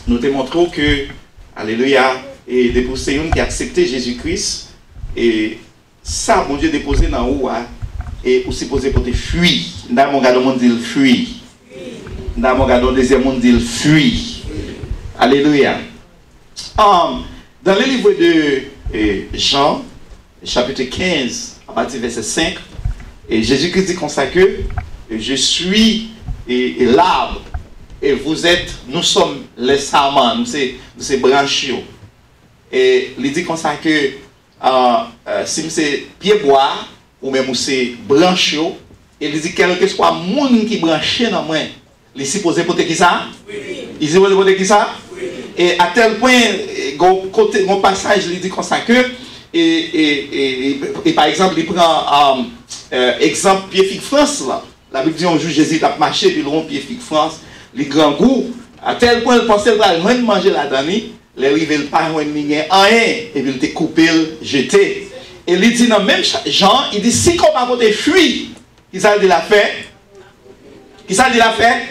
nous te montrons que, alléluia, et déposer une qui a accepté Jésus-Christ, et ça, mon Dieu, déposé dans où, et aussi posé pour te fuir. Dans mon gars, dit fuir. Dans mon gars, deuxième monde dit fuir. Alléluia. Dans le livre de Jean, chapitre 15, à partir du verset 5, et Jésus-Christ dit comme ça que je suis l'arbre, et nous sommes les sarments, nous sommes branches. Et il dit comme ça que si c'est pied bois, ou même c'est branche, et il dit quel que soit le monde qui est branché dans moi, il est supposé pour qui ça? Oui. Il est supposé pour qui ça? Oui. Et à tel point, mon passage, il dit comme ça que, et par exemple, il prend exemple pied figue France là. La Bible dit un jour Jésus a marché, puis il rompt pied figue France, les grands goûts, à tel point il pensait qu'il va manger là-dedans, il arrive pas rien, et puis il était coupé, jeté. Et il dit dans même Jean, il dit si on va voter fuir, qui ça dit la fait? Qui ça dit la fait?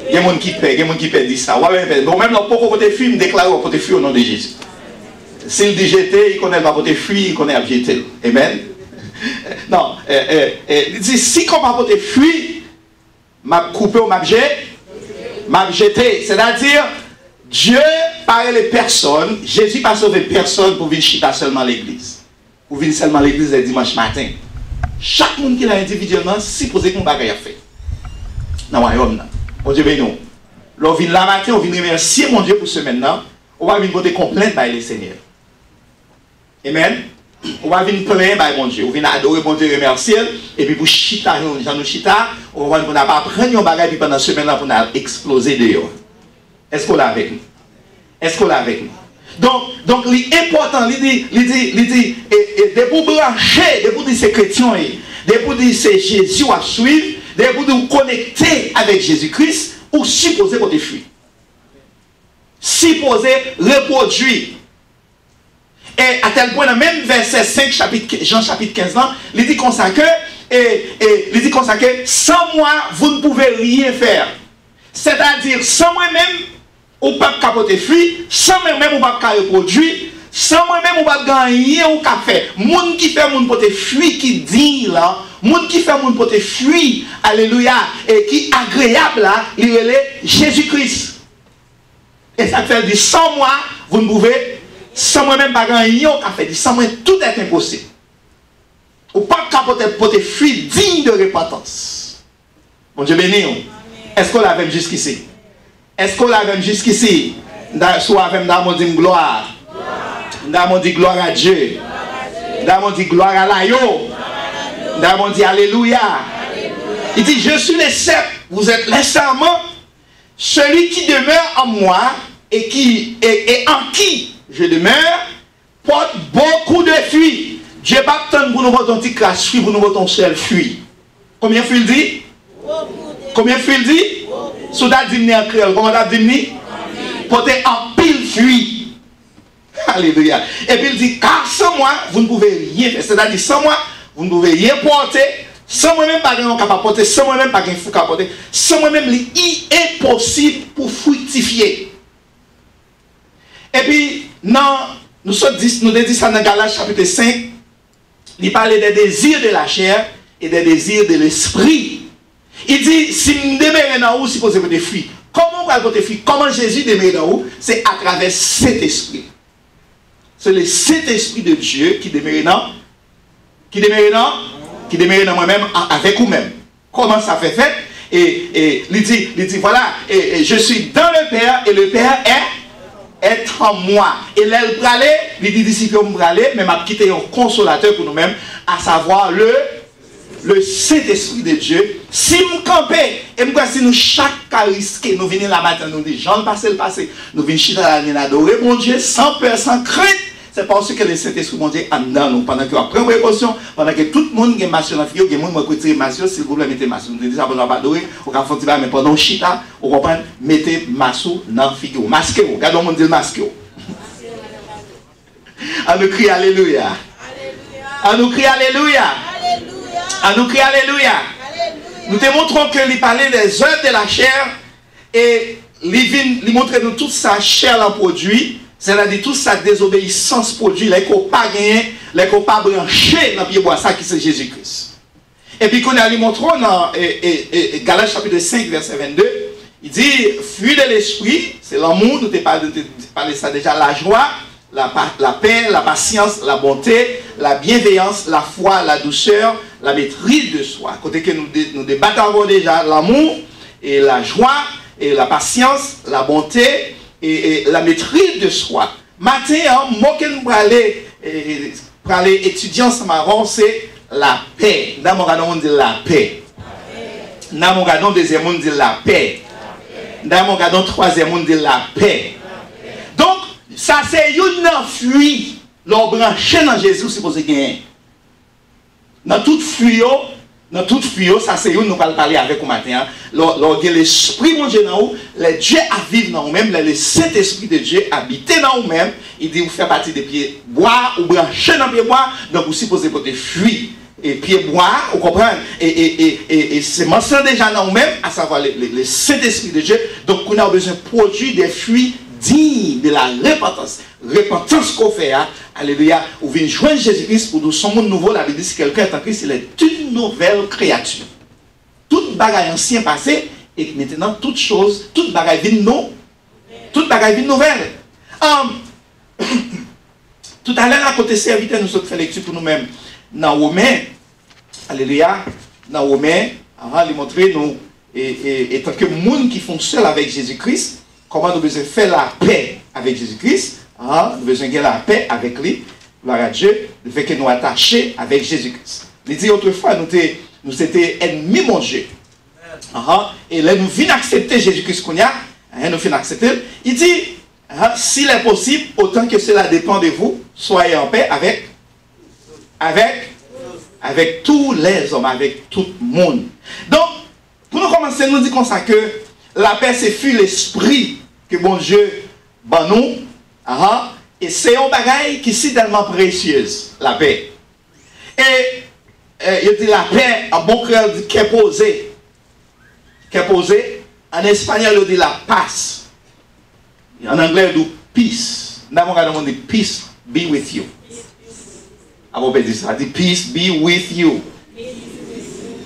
Il y a des gens qui paient, il y a des gens qui paient dit ça. Bon, même là, pour voter fuir, il déclare qu'on voter fuir au nom de Jésus. S'il dit jeter, il connaît pas voter fuir, il connaît à jeter. Amen. Non, il dit si on va voter fuir, m'a coupé ou m'a jeté. C'est-à-dire, Dieu parle les personnes, Jésus n'a pas sauvé personne pour venir chita seulement à l'église. Pour venir seulement à l'église le dimanche matin. Chaque monde qui l'a individuellement, si posé qu'on bagaille à faire. Dans le royaume, mon Dieu béni. L'on vient là matin, on vient remercier mon Dieu pour ce maintenant. On va venir voter complainte par le Seigneur. Amen. On va venir plaindre par mon Dieu. On vient adorer mon Dieu, remercier. Et puis pour chita, nous chita, on va pas prendre un bagage pendant ce maintenant pour exploser dehors. Est-ce qu'on l'a avec nous? Est-ce qu'on l'a avec nous? Donc, l'important, il dit, de vous brancher, de vous dire c'est chrétien, de vous dire c'est Jésus à suivre, de vous dire connecter avec Jésus-Christ, ou supposer votre fuir. Supposer reproduire. Et à tel point, dans le même verset 5, Jean chapitre 15, il dit comme ça que, il dit comme ça que, sans moi, vous ne pouvez rien faire. C'est-à-dire, sans moi-même, ou pas capoter fuir, sans moi-même ou pas reproduire, sans moi-même ou pas gagner ou pas faire. Moun qui fait moun pour te fuir, qui dit là, moun qui fait moun pour te fuir, alléluia, et qui agréable là, il est Jésus-Christ. Et ça fait dire sans moi, vous ne pouvez, sans moi-même pas gagner ou pas faire. Sans moi, tout est impossible. Ou pas capoter pour te fuir digne de repentance. Bon Dieu béni. Est-ce qu'on l'avait jusqu'ici? Est-ce qu'on l'avait jusqu'ici? Soit avec nous dit gloire. Nous dit gloire à Dieu. Nous dit gloire à l'agneau. Nous dit alléluia. Il dit je suis le cep, vous êtes les serments. Celui qui demeure en moi et en qui je demeure porte beaucoup de fruits. Dieu pas tant pour nous voter un petit crash fruit, pour nous voter un seul fruit. Combien de fruits il dit? Combien de fruits il dit? Soudain dit en créole, comment t'as dit? Porter en pile fruit. Alléluia. Et puis il dit, car sans moi, vous ne pouvez rien faire. C'est-à-dire, sans moi, vous ne pouvez rien porter. Sans moi-même, pas rien capable porter. Sans moi-même, pas rien capable porter. Sans moi-même, il est impossible pour fructifier. Et puis, non, nous dit ça dans Galates chapitre 5. Il parlait des désirs de la chair et des désirs de l'esprit. Il dit, si vous demeurez dans vous, si vous avez des fruits, comment vous avez des fruits? Comment Jésus demeure dans vous? C'est à travers cet esprit. C'est le Saint-Esprit de Dieu qui demeure dans moi-même, avec vous-même. Comment ça fait? Et il dit, voilà, et je suis dans le Père, et le Père est en moi. Et là, il dit, disciples, vous allez, mais m'a quitté un consolateur pour nous-mêmes, à savoir le Saint-Esprit de Dieu. Si nous campons, et si nous chaque cas risqué, nous venons la matin, nous disons, Jean le passé, nous venons chiter la nuit, adorer mon Dieu, sans peur, sans crainte. C'est parce que le Saint-Esprit, mon Dieu, en dedans nous, pendant que nous prenons précaution, pendant que tout le monde a masque dans la figure, il y a des gens qui retirent masque, s'il vous plaît, mettez masque. Nous disons, on ne va pas adorer, on va faire mais pendant chita, on comprend, mettez masque dans la figure. Masquez, regardez le monde dit masque. On nous crie Alléluia. On nous crie Alléluia. On nous crie Alléluia. Nous te montrons qu'il parlait des œuvres de la chair et il montre nous tout ça, cher en produit, c'est-à-dire tout ça désobéissance produit, les qu'on pas gagné, les qu'on pas branché dans le pied bois, ça qui c'est Jésus-Christ. Et puis, qu'on a lui montré dans Galates chapitre 5, verset 22, il dit, fruit de l'esprit, c'est l'amour, nous t'avons parlé ça déjà, la joie, la paix, la patience, la bonté, la bienveillance, la foi, la douceur, la maîtrise de soi. Côté que nous débattons déjà l'amour et la joie et la patience, la bonté et la maîtrise de soi. Maintenant, moi que nous allons étudier ensemble avant, c'est la paix. Dans mon gadon, on dit la paix. Dans mon gadon, deuxième, on dit la paix. Dans mon gadon, troisième, on dit la paix. Donc, ça c'est une fuite. L'on branché dans Jésus, c'est pour ce qu'il y a. Dans toute fuite, ça c'est une, nous allons parler avec vous matin. Lorsque l'Esprit de Dieu dans vous, le Dieu à vivre dans vous-même, le Saint-Esprit de Dieu habiter dans vous-même, il dit vous faites partie des pieds bois ou branchés dans les pieds bois, donc vous supposez pour des fuites. Et pieds bois, vous comprenez? Et c'est mentionné déjà dans vous-même, à savoir le Saint-Esprit de Dieu. Donc on a besoin de produire des fruits dignes de la repentance. Repentance qu'on fait, hein? Alléluia. Ou venez joindre Jésus-Christ pour nous son monde nouveau. La Bible dit que quelqu'un est en Christ, il est une nouvelle créature. Toute bagaille ancien passé, et maintenant toute chose, toute bagaille vient non, toute bagaille vient nouvelle. Tout à l'heure, à côté serviteur, nous sommes fait lecture pour nous-mêmes. Dans Romains, alléluia, dans Romains, il montre nous, et tant que monde qui font seul avec Jésus-Christ, comment nous devons faire la paix avec Jésus-Christ, nous devons faire la paix avec lui, gloire à Dieu, le fait que nous attachés avec Jésus-Christ. Il dit autrefois, nous étions ennemis, mon Dieu. Et là, nous venons accepter Jésus-Christ qu'on y a, nous venons accepter. Il dit, s'il est possible, autant que cela dépend de vous, soyez en paix avec tous les hommes, avec tout le monde. Donc, pour nous commencer, nous dit comme ça que la paix, c'est fuir l'esprit que bon Dieu ban nous. Et c'est un bagage qui est tellement précieuse, la paix. Et il dit la paix, en bon créole dit qu'est posé. Qu'est posé. En espagnol, il dit la pace. En anglais, il dit peace. Dans mon cas, on dit peace be with you. Ah bon, dit ça, dit peace be with you.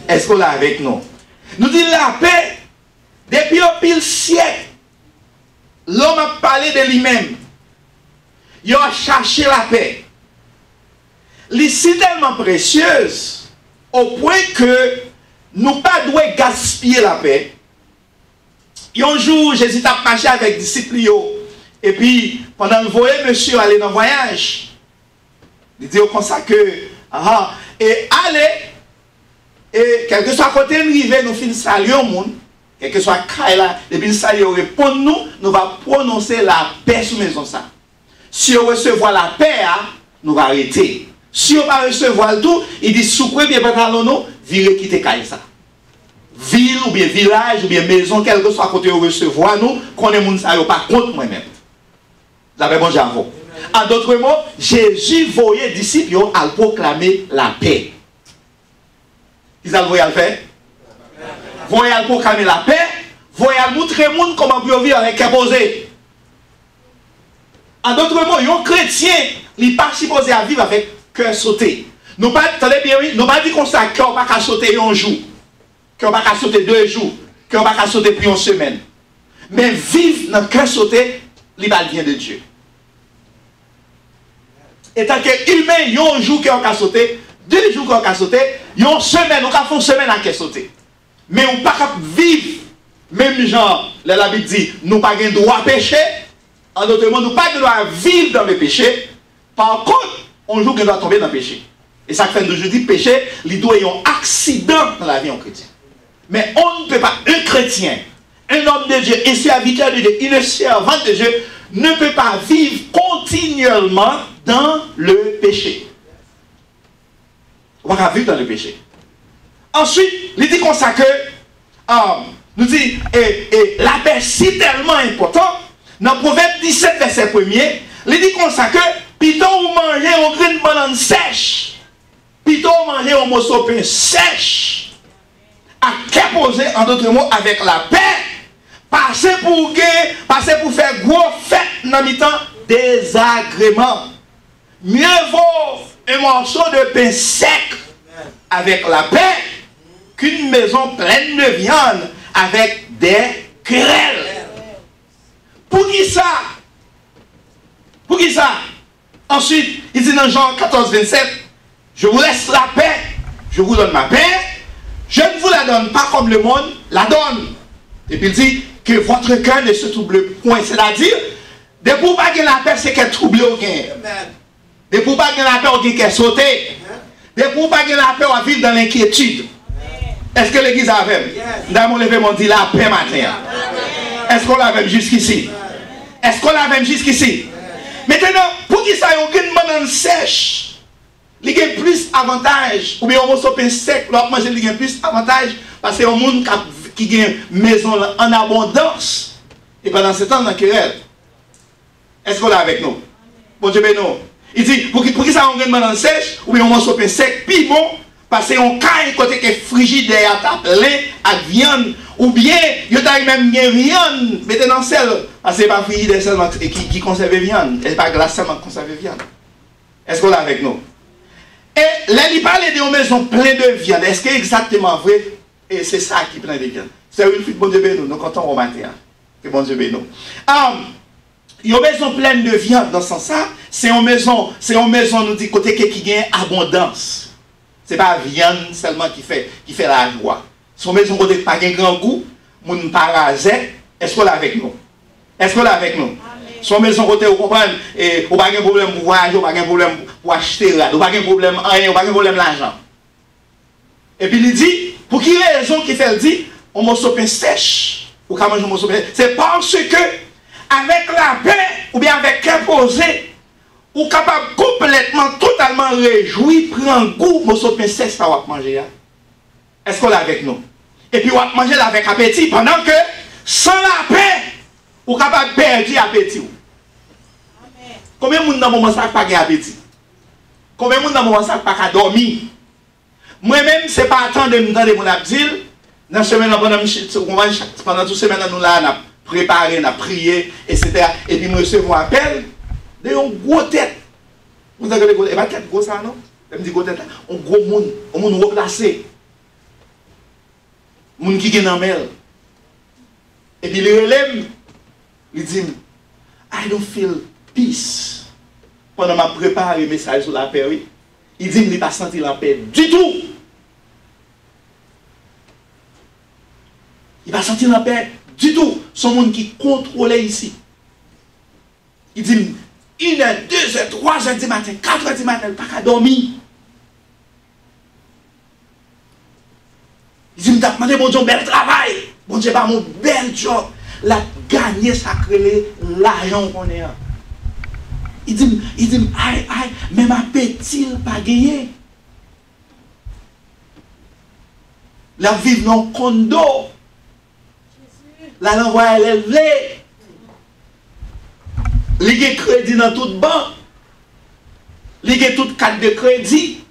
Est-ce qu'on l'a avec nous? Nous dit la paix, depuis un pile siècle, l'homme a parlé de lui-même. Il a cherché la paix. C'est tellement précieuse au point que nous ne devons pas gaspiller la paix. Un jour, Jésus a marché avec des disciples. Et puis, pendant le voyage, monsieur allait dans le voyage. Il dit comme ça que, et allez, et quel que soit côté rivé, nous finissons saluer au monde, quel que soit Kaila, et puis nous saluons, répondre nous va prononcer la paix sur maison ça. Si on recevoir la paix, nous va arrêter. Si on va recevoir le tout, il dit, souprez bien pantalon nous, virez quitter Kaila ça. Ville ou bien village ou bien maison, quel que soit côté on recevoir nous, qu'on est moun ça pas contre moi-même. Vous avez bon j'avoue. En d'autres mots, Jésus voyait les disciples à proclamer la paix. Ils ont voyé à le faire. Voyez à proclamer la paix. Voyez à montrer au monde comment vous vivre avec un posé. En d'autres mots, un chrétien, il n'est pas supposé à vivre avec cœur sauté. Nous pas, attendez bien, oui, nous pas dit qu'on s'est cœur pas qu'à sauter un jour, cœur pas qu'à sauter 2 jours, cœur pas qu'à sauter puis une semaine. Mais vivre dans le cœur sauté, il vient de Dieu. Et tant que humain, un jour qu'on a sauté, 2 jours qu'on a sauté, une semaine, on a fait une semaine à qu'on sauté. Mais on ne peut pas vivre, même genre, la Bible dit, nous n'avons pas le droit à pécher. En d'autres mots, nous n'avons pas le droit à vivre dans le péché. Par contre, un jour qu'on doit tomber dans le péché. Et ça fait d'aujourd'hui, péché, il doit y avoir un accident dans la vie en chrétien. Mais on ne peut pas, un chrétien, un homme de Dieu, un serviteur de Dieu, une servante de Dieu, ne peut pas vivre continuellement dans le péché. On va vivre dans le péché. Ensuite, il dit comme ça que, nous dit, la paix si tellement important, dans Proverbe 17, verset 1er, il dit comme ça que, plutôt vous mangez un grain de banane sèche, plutôt vous mangez un morceau de pain sèche, à qu'imposer, en d'autres mots, avec la paix, passer pour faire gros fête dans mi-temps, désagrément. Mieux vaut un morceau de pain sec avec la paix qu'une maison pleine de viande avec des querelles. Pour qui ça? Pour qui ça? Ensuite, il dit dans Jean 14, 27, je vous laisse la paix, je vous donne ma paix, je ne vous la donne pas comme le monde la donne. Et puis il dit que votre cœur ne se trouble point. C'est-à-dire, de pour pas que la paix, c'est qu'elle trouble aucun. De pour pas que la paix, on dit qu'elle saute. De pour pas que la paix, on vit dans l'inquiétude. Est-ce que l'église a fait? Dans mon événement, dit la paix matin. Est-ce qu'on l'a fait jusqu'ici? Est-ce qu'on l'a fait jusqu'ici? Maintenant, pour qui ça y a aucune banane sèche, il y a plus avantage, ou bien on va pain sec, l'autre manger, il y a plus avantage, parce que y a un monde qui a une maison en abondance, et pendant ce temps, on a querelle. Est-ce qu'on l'a avec nous? Bon Dieu, ben non. Il dit, pour qui ça y a une banane sèche, ou bien on va pain sec, puis bon, parce qu'on caille côté que frigidaire à plein avec viande, ou bien, il y a même viande, mettez dans sel, parce que ce n'est pas frigidaire seulement qui conserve viande, et pas glace seulement qui conserve viande. Est-ce qu'on l'a avec nous? Et là, il parle de maison pleine de viande. Est-ce que c'est exactement vrai? Et c'est ça qui est plein de viande. C'est une fuite, bon Dieu béni, nous comptons au matin. Que bon Dieu béni. Il y a une maison pleine de viande dans ce sens-là. C'est une maison, nous dit, côté qui gagne abondance. Ce n'est pas la viande seulement qui fait la joie. C'est une maison côté qui n'a pas de grand goût, moun parasite. Est-ce qu'on l'a avec nous? Est-ce qu'on l'a avec nous? Son maison côté, vous comprenez, et vous n'avez pas de problème pour voyager, vous n'avez pas de problème pour acheter, vous n'avez pas de problème rien, vous n'avez pas de problème l'argent. Et puis il dit, pour qui raison qu'il fait, il dit, on mange pain sèche, ou quand manger un pain, c'est parce que, avec la paix, ou bien avec un posé, ou capable complètement, totalement réjoui, prendre goût, mon pain sèche, ça va manger. Est-ce qu'on l'a avec nous? Et puis on va manger avec appétit, pendant que, sans la paix, ou capable de perdre l'appétit. Combien de monde dans le moment ça pas appétit? Combien de monde dans le moment ça pas dormir? Moi-même, ce n'est pas attendre de me donner mon abdil. Dans la semaine, pendant toute la semaine, nous avons préparé, nous avons prié, etc. Et puis, nous recevons un appel de un gros tête. Vous avez dit, pas tête gros ça, non? Je me dis gros tête, un gros monde, un monde replacé. Un monde qui est dans le et puis, il relève. Il dit, I don't feel peace. Pendant que je prépare le message sur la paix, il dit, il n'a pas senti la paix du tout. Il n'a pas senti la paix du tout. Son monde qui contrôlait ici. Il dit, 1h, 2h, 3h du matin, 4h du matin, il n'a pas qu'à dormir. Il dit, il m'a demandé, bon Dieu, bel travail. Bon Dieu, pas mon bel job. La gagner sacré l'argent qu'on est. Il dit, même appétit pas gagné. La vivre dans un condo. La l'envoyer élevé. Ligue crédit dans toute banque. Ligue toute carte de crédit.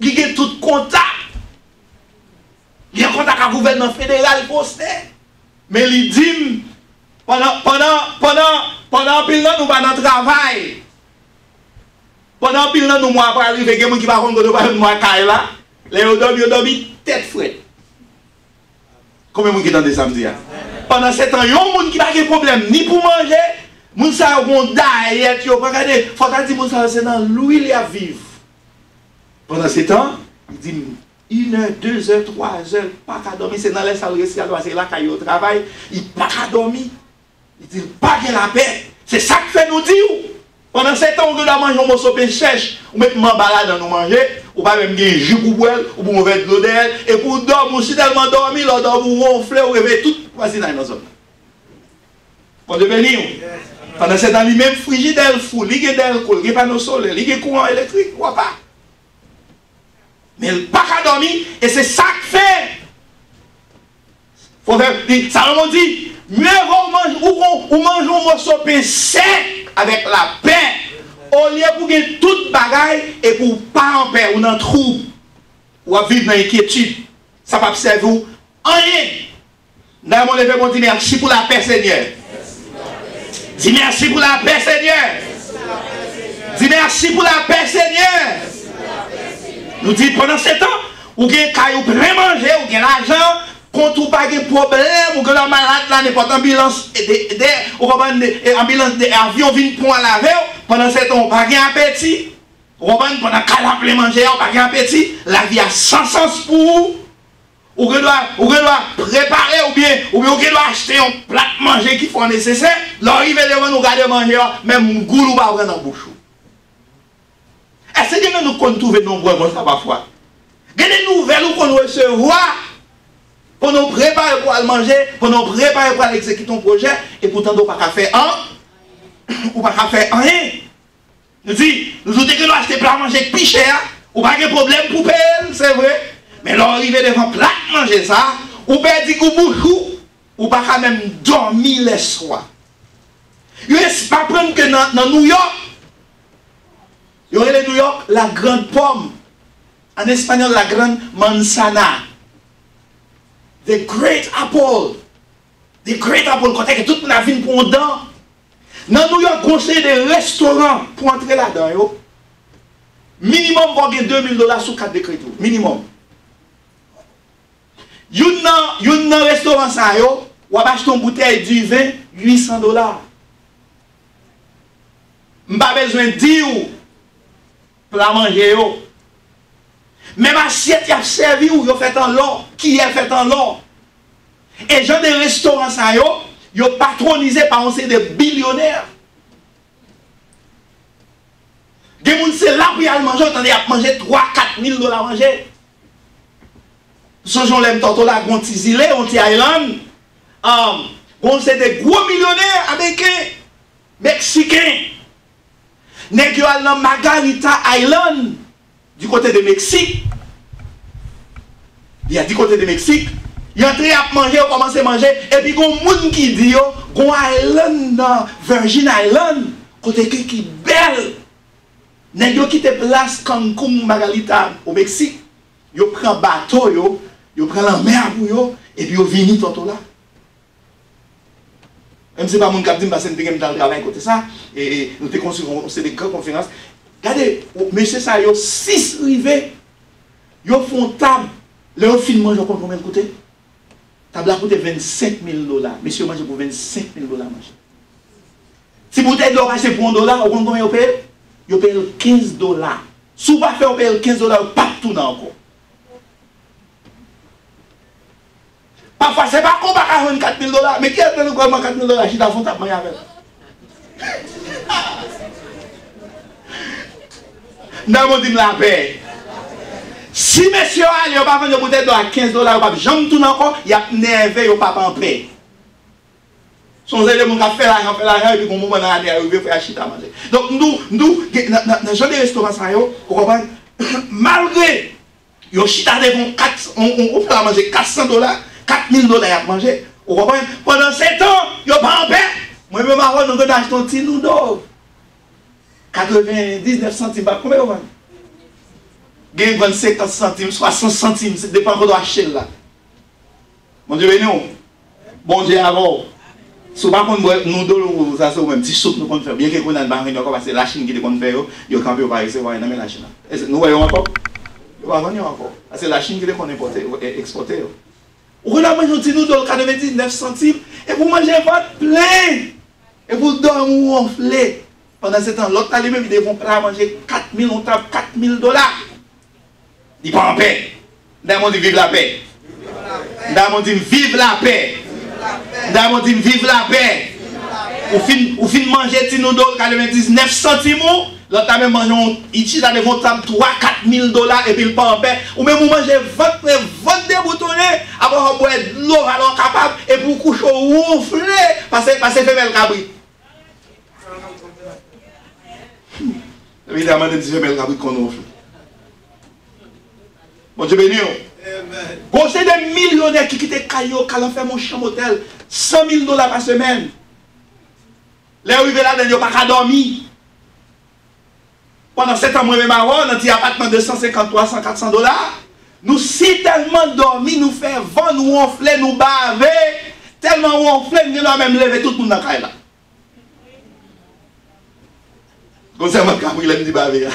Ligue tout contact. Il y a un contact avec le gouvernement fédéral posté. Mais il dit, pendant pile nous pas dans le travail. Pendant pile nous mois pour arriver, il y a des gens qui ne vont pas mois là. Les gens dorment tête frette. Combien de gens qui dans des samedis? Pendant 7 ans, il y a des gens qui n'ont pas de problème ni pour manger, les gens qui ont diète, regardez, il faut dire que c'est dans l'huile à vivre. Pendant 7 ans, il dit 1h, 2h, 3h, pas qu'à dormir, c'est dans les salles respiratoires, c'est là qu'il y a au travail, il n'a pas qu'à dormir. Il dit pas que la paix. C'est ça que fait nous dire. Pendant 7 ans, on doit manger un morceau de pain sèche, ou mettre ma balade dans nous manger, ou pas même gagner jus pour boire, ou pour mauvais de l'eau d'elle, et pour dormir, si tellement dormir, là, vous ronfler, ou réveiller tout, voici dans nos hommes. Pour devenir. Pendant 7 ans, lui-même, frigidaire fou, il y a d'alcool, il y a panneau solaire, il y a courant électrique, ou pas. Mais il n'a pas qu'à dormir, et c'est ça que fait. Faut faire, Salomon dit, mieux vaut manger un morceau de pain sec avec la paix, au lieu pour gagner toute bagaille et pour pas en paix ou dans le trou, ou à vivre dans l'inquiétude. Ça va servir Rien. Dans mon levé, on dit merci pour la paix, Seigneur. Dis merci pour la paix, Seigneur. Dis merci pour la paix, Seigneur. Nous disons pendant 7 ans, ou bien caillou plein manger, ou bien l'argent, quand ou pas de problème, ou que la malade là n'importe ambulance, ambulance d'avion vient pour la laver, pendant 7 ans, pas de appétit. Pendant qu'elle a plein manger, pas de appétit, la vie a sans sens pour vous. Ou que doit préparer, ou bien on doit acheter un plat de manger qui faut nécessaire, l'arriver devant nous garder manger, même goût ou pas prendre dans la bouche. Est-ce que nous comptons trouver nombreux comme ça parfois? Il y a des nouvelles qu'on recevoir pour nous préparer pour aller manger, pour nous préparer pour aller exécuter un projet, et pourtant nous ne pouvons pas faire ou pas faire rien. Nous disons que nous achetons plat manger plus cher, ou pas de problème pour payer, c'est vrai. Mais l'arriver devant plat manger ça, ou peut dire que vous ou pas quand même dormir les soirs. Vous ne pas prendre que dans New York, il y aurait New York la grande pomme. En espagnol, la grande manzana. The great apple. The great apple, quand tout le monde a vu pour un dent. Dans New York, conseil des restaurants pour entrer là-dedans. Minimum, vous avez $2000 sous 4 décrets. Minimum. Yon nan restaurant sa yo, ou acheter une bouteille du vin, $800. M'pas besoin de dire pour la manger yo. Même assiette y a servi ou yo fait en l'or, qui est fait en l'or. Et gens des restaurants sa yo patronisé par un de billionnaires. Des gens c'est là pour y aller manger, attendez à manger $3-4 000 manger. Songeons les tantôt là, on tizilé, on Island. On c'est des gros millionnaires américains, mexicains. Nèg yo al dans Margarita Island du côté de Mexique. Il y a du côté de Mexique. Il entre à manger, on commence à manger et puis gon moun qui dit yo, gon Island dans Virgin Island, côté qui belle. Nèg yo quitte place Cancun Margarita au Mexique. Yo prend bateau yo prend la mer pour yo et puis yo vini tantôt là. Même si pas mon cap dit parce que nous dans le travail côté ça et nous te construisons c'est des grandes conférences. Regardez, monsieur ça yo 6 rivés. Yo font table. Leur film mange pour combien de côté? Table a coûté $25 000. Monsieur mange pour $25 000 manger. Si vous êtes acheté pour $1, vous comprenez combien vous payez? Vous payez $15. Si vous ne faites pas $15, pas tout dans encore. Parfois, ce n'est pas qu'on va avoir $4 000, mais qui a fait le gouvernement $4 000 si tu as fait un avec? Dans mon dit la paix. Si monsieur Ali, il va vendre peut-être à $15, il va jamais tout encore, il a nervé, il pas en paix. Son zèle mon fait l'argent et puis au moment où on est arrivé pour acheter à manger. Donc nous dans les gens des restaurants ça yo, vous comprenez, malgré yo chita devant 4 on fait à manger $400, $4 000 à manger. Vous comprenez, pendant 7 ans, yo pas en paix. Moi même avant on a acheté un petit noodle. 99 centimes, combien vous vendez? Gagne 50 centimes, 60 centimes, ça dépend de acheter là. Mon Dieu béni. Bon Dieu avant. Si vous ne nous donnons ça, c'est même petit soupe nous faire. Bien que nous avons parce que la Chine qui est faire, il y a campé au Paris, c'est vrai, dans la Chine. Nous voyons encore. Nous voyons encore. C'est la Chine qui est exportée. Vous avez mangé un petit noodle 99 centimes et vous mangez votre plein. Et vous dormez enflé. Pendant ce temps, l'autre talibé, ils devront manger $4 000, on tape $4 000. Ils ne sont pas en paix. Dans dit vive la paix. Dans dit vive la paix. Dans dit vive la paix. Ou fin manger petit noodle 99 centimes. L'autre a même mangé ici dans les ventes $3-4 000 et puis il pas en paix. Ou même vous mangez votre déboutonné, après vous boire de l'eau alors capable et pour coucher ronfler parce que fait belle cabri. Évidemment, des fait belle cabri qu'on ronfle. Bon Dieu béni. Bon, c'est des millionnaires qui quittent Caillou, qui ont fait mon chambre hôtel, $100 000 par semaine. Les arrivés là, ils n'ont pas dormir. Pendant 7 ans, moi, même avant, dans un appartement de $150, $300, $400, Nous si tellement dormi, nous fait vent, nous ronfler, nous baver, tellement ronfler, nous allons même lever tout le monde dans la caille là. Comme ça, moi, quand il a dit baver.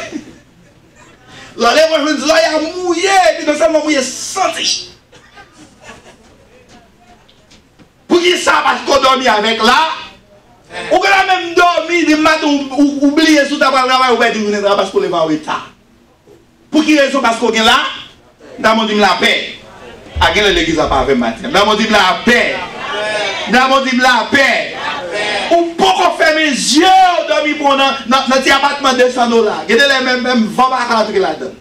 Là, je me dis, là, il a mouillé, puis dans ça, mouillé senti. Pour qui ça, parce qu'on dormi avec là, ou qu'on a même dormi, des matins, ou oublié sous ta parole, ou bien dit, parce qu'on est en retard. Pour qui raison, parce qu'on est là, dans mon dit la paix. À quelle l'église a pas avec matin? Dans mon dit la paix. Dans mon dit la paix. Ou pourquoi fermer les yeux, dormir pour notre appartement de $100. Regardez les mêmes 20 barres là-dedans.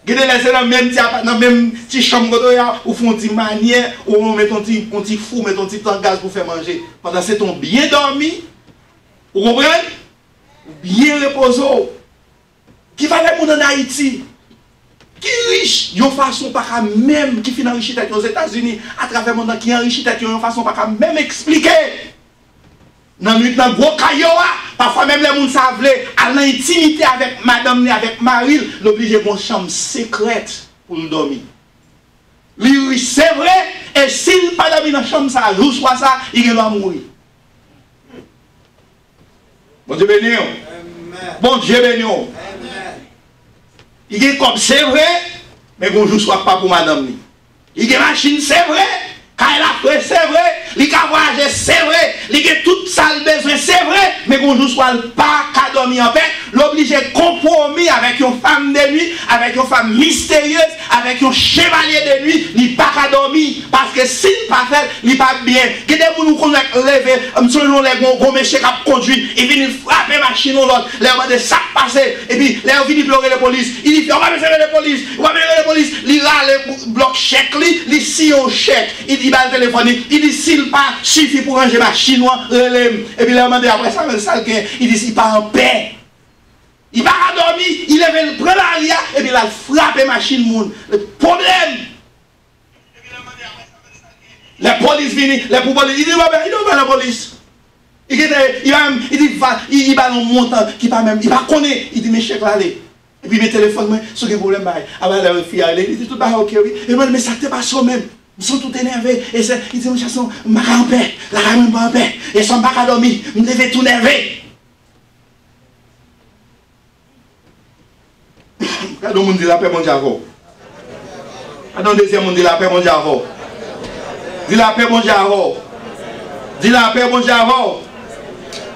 Regardez les même petit appartement, même petit chambre où font une manière, où on met un petit four, met un petit temps de gaz pour faire manger. Pendant que c'est ton bien dormi, vous comprenez? Bien reposé. Qui va les gens en Haïti? Qui est riche, de façon pas même, qui finit enrichi aux États-Unis, à travers le monde, qui enrichit de façon pas même expliquer. Dans le gros caillou, parfois même les gens savent à l'intimité avec madame, avec Marie, l'obligé de une chambre secrète pour nous dormir. Lui, c'est vrai, et s'il n'a pas dormi dans la chambre, ça, joue soit ça, il va mourir. Bon Dieu béni. Bon Dieu béni. Il est comme c'est vrai, mais bonjour soit pas pour madame. Il y a machine, c'est vrai. Quand elle a fait, c'est vrai. Il a voyagé, c'est vrai. Il a tout ça le besoin, c'est vrai. Mais bonjour soit pas qu'à dormir en paix. L'obligé compromis avec une femme de nuit, avec une femme mystérieuse, avec un chevalier de nuit. Il pas qu'à dormir. Parce que s'il pas fait, il pas bien. Qu'est-ce que nous connaissons lever, selon les gros méchants qui conduit, il vient frapper la machine ou l'autre, les gens de sac passé, et puis les gens viennent pleurer la police. Il dit, on va me faire la police, on va me faire la police. Il a le bloc chèque, il si on chèque, il dit, bah le téléphone, il dit, s'il pas suffit pour ranger ma chinois, et puis les gens demandent après ça, il dit, il pas en paix. Il va dormir, il lève le prend l'arrière, et puis il a frappé la machine monde. Le problème. La police vient, il dit, il va la police. Il va dans montant qui pas même, il va connaître, il dit, mes chèques là, et puis mes téléphones, ce qui est problème, avant la fille, il dit, tout va ok, oui, et moi, mais ça te passe au même. Ils sont tout énervés, et il dit, mon chasson, je ne suis pas en paix, la ramène pas en paix, et ils sont pas à dormir, je devais tout énerver. Quand on dit la paix, mon Dieu, quand on deuxième, on dit la paix, mon Dieu, dis la paix, mon Dieu, dis la paix, mon Dieu.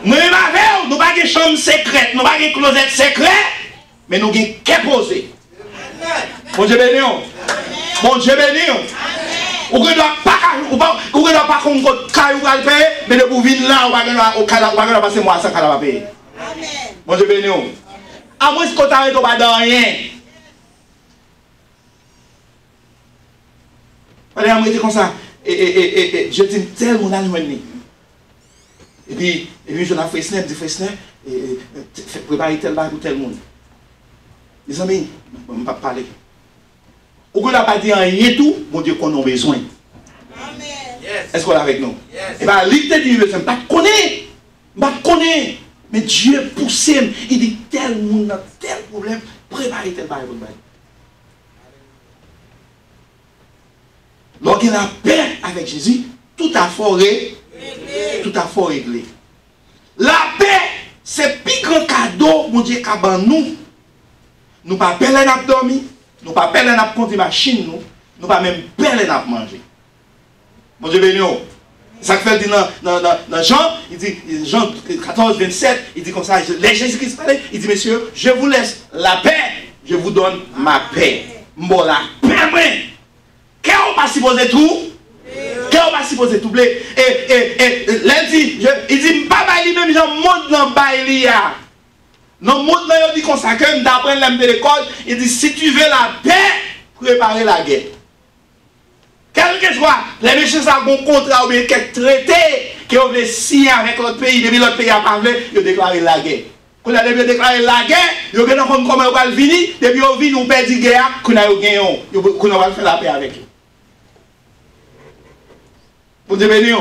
Nous n'avons pas de chambre secrète, nous n'avons pas de closet secret, mais nous avons qu'à poser. Bon Dieu béni. Bon Dieu béni. Ou ne doit pas qu'on caille ou payer, mais de pour venir là, on va passer moi sans qu'elle va payer. Bon Dieu béni. À moins que tu n'arrêtes pas dans rien. Allez, on était comme ça. Et je dis tellement dans le et puis je n'ai fait snap, je dis snap, et préparer tel bail pour tel monde. Les amis, je ne vais pas parler. Ou n'a pas dit rien tout, mon Dieu, qu'on a besoin. Est-ce qu'on est avec nous? Et bien, l'idée dit, je ne pas connaître. Mais Dieu pousse, il dit tel monde a tel problème, préparez tel bail pour le bail. Lorsqu'il a paix avec Jésus, tout a foré, tout a fort réglé. La paix, c'est le plus grand cadeau, mon Dieu, qu'a nous. Nous pas pelle à dormir, nous pas pelle à conduire machine, nous pas même pelle à manger. Mon Dieu béni. Ça fait dit dans Jean, il dit Jean 14, 27, il dit comme ça, les Jésus-Christ parlait, il dit messieurs, je vous laisse la paix, je vous donne ma paix. Bon la paix, qu'est-ce qu'on va supposer tout? Qu'est-ce qu'on va supposer tout? Et lundi, il dit, papa, il même, j'en monte dans le bail. Dans le monde, il dit comme ça, que d'après l'homme de l'école, il dit, si tu veux la paix, préparez la guerre. Quel que soit, les messieurs ont un contrat ou bien quelques traités qui ont signé avec l'autre pays, depuis l'autre pays a parlé, ils ont déclaré la guerre. Quand ils ont déclaré la guerre, ils ont dit comment ils vont venir, depuis qu'ils viennent, ils perdent la guerre, qu'on a gagné, qu'on va faire la paix avec eux. Vous devez venir.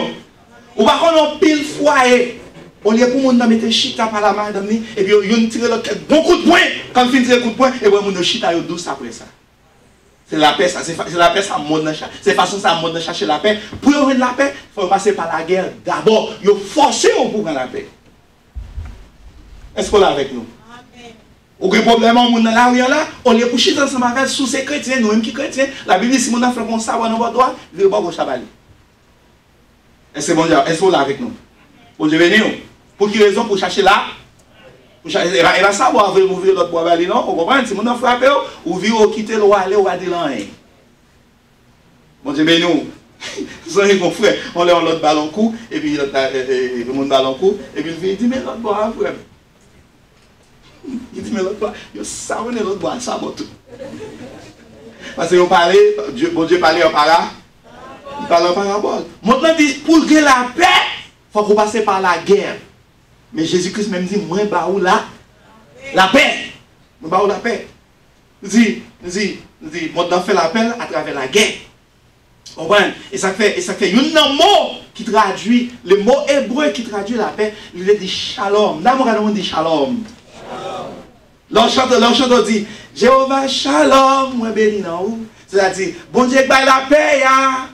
Ou pas qu'on a pile foyer. Au lieu pour moun nan mette chita par la madame ni, et puis yon tire l'autre tête, bon coup de poing, quand fin tire coup de poing, et puis moun chita yo douce après ça. C'est la paix, ça, c'est la paix, ça monte dans chaque. C'est façon ça monte dans chercher la paix. Pour avoir la paix, il faut passer par la guerre. D'abord, il faut forcer pour prendre la paix. Est-ce qu'on est avec nous? Aucun problème, on est dans la rue là, on est couché ensemble avec sous ces chrétiens, nous-mêmes qui chrétiens. La Bible dit si on a fait comme ça, on a droit, il va gauche à bali. Est-ce que bon Dieu, est-ce qu'on est avec nous? Bon Dieu béni nous. Pour quelle raison? Pour chercher là? Il va savoir, vous ouvrir l'autre bois bali, non? Vous comprenez? Si on a frappé, ou vous quitter le roi, aller, ou va dire rien. Bon Dieu béni nous. C'est mon frère, on est en l'autre ballon coup, et puis le monde ballon coup, et puis il dit, mais l'autre bois, frère. Il dit, mais l'autre bois, il savait l'autre bois, ça va tout. Parce que vous parlez, bon Dieu parlait en para, il parle en parabole. Maintenant, pour que la paix, il faut qu'on passe par la guerre. Mais Jésus-Christ même dit, moi, baou la paix. Moi, baou la paix. Il dit, moi, fait l'appel à travers la guerre. Et ça fait un mot qui traduit, le mot hébreu qui traduit la paix, il dit shalom. D'abord, on dit shalom. L'enchanteur dit, Jéhovah shalom, moi béni non ou. C'est-à-dire, bon Dieu, la paix,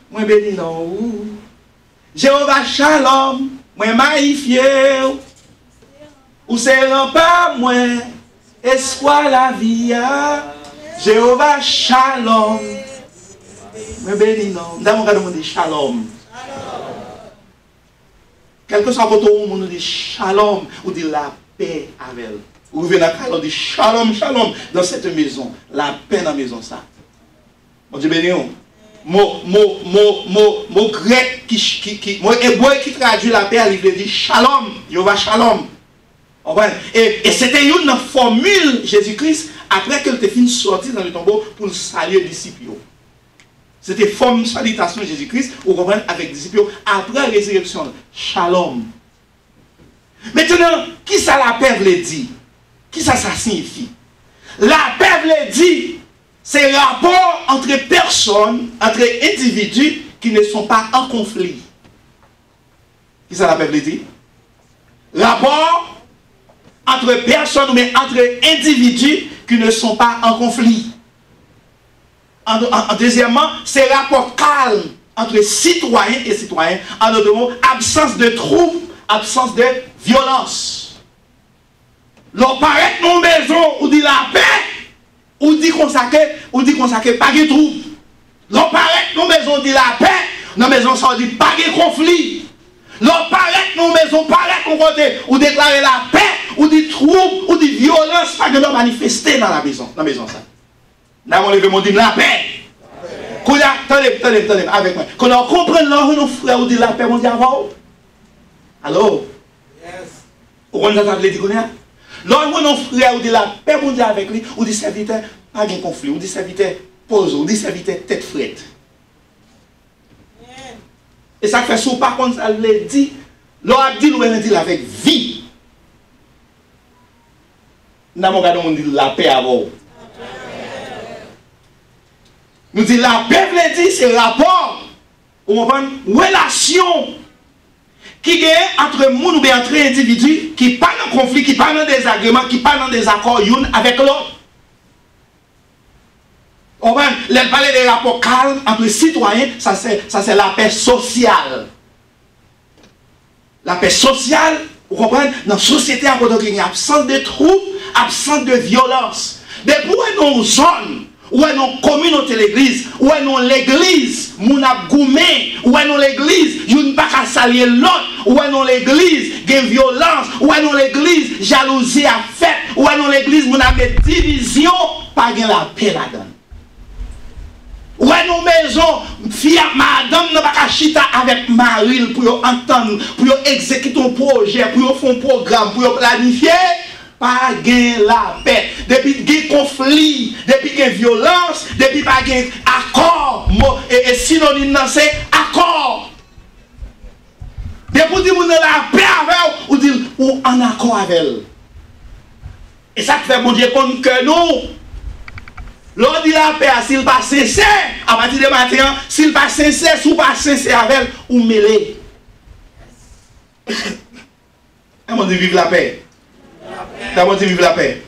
moi béni non ou. Jéhovah shalom, moi magnifié. Ou c'est rempart, moi, espoir la vie. Jéhovah shalom. Mais béni non. D'abord, on dit shalom. Quelque soit quand on dit shalom, ou dit la paix avec elle. Ou venez à on dit shalom, shalom dans cette maison. La paix dans la maison, ça. Bon Dieu béni. Mot grec, mot hébreu qui traduit la paix, il dit shalom. Jéhovah shalom. Et c'était une formule Jésus-Christ après qu'elle était fini sortir dans le tombeau pour saluer les disciples. C'était forme salutation Jésus-Christ, vous comprenez, avec les disciples après la résurrection. Shalom. Maintenant, qui ça la paix veut dire? Qui ça signifie? La paix veut dire, c'est le rapport entre personnes, entre individus qui ne sont pas en conflit. Qui ça la paix veut dire? Rapport entre personnes, mais entre individus qui ne sont pas en conflit. Deuxièmement, c'est rapport calme entre citoyens et citoyens. En d'autres mots, absence de troubles, absence de violence. L'on paraît dans une maison où dit la paix, ou dit consacré, pas de troubles. L'on paraît dans une maison où dit la paix, dans la maison ça dit pas de conflit. L'on paraît dans une maison, paraît qu'on côté, ou déclarer la paix, ou dit trouble, ou dit violence, pas de manifester dans la maison ça. Là, on lève mon dit la paix. Attendez, avec moi. Quand on comprend nos frères, on dit la paix, on dit avant. Alors, on a dit qu'on est. Lorsque nos frères, on dit la paix, on dit avec lui, on dit serviteur, pas de conflit, on dit serviteur, pose, on dit serviteur, tête frette. Et ça fait sous par contre, ça le dit, l'on dit, on dit avec vie. Nous avons dit la paix avant. Nous disons la paix veut dire c'est rapport, relation qui est entre nous ou bien entre individus qui parlent en conflit, qui parlent en désagrément, qui parlent en désaccord l'un avec l'autre. On va parler des rapports calmes entre citoyens, ça c'est la paix sociale. La paix sociale, vous comprenez, dans la société, il y a absence de troubles, absence de violence. Depuis où est nos zones, où est nos communautés l'église, où est nos l'église, moun ap goumé, où est nos l'église, yon pas qu'à saluer l'autre, où est nos l'église, gen violence, où est nos l'église, jalousie à fait, où est nos l'église, moun ap division, pas gen la paix là-dedans. Où est nos maisons, fille madame n'a pas qu'à chita avec Maril pour entendre, pour exécuter un projet, pour faire un programme, pour planifier. Pas gain la paix. Depuis qu'il y a conflit, depuis qu'il y a violence, depuis qu'il y a accord, et synonyme c'est accord. Depuis qu'il y a la paix avec elle, ou dit ou en accord avec elle. Et ça fait bon Dieu compte que nous, l'on dit la paix, s'il pas sincère, à partir de matin, s'il pas sincère, ou pas sincère avec elle, ou mêlé. Et mon Dieu, vive la paix. D'abord, vive la paix.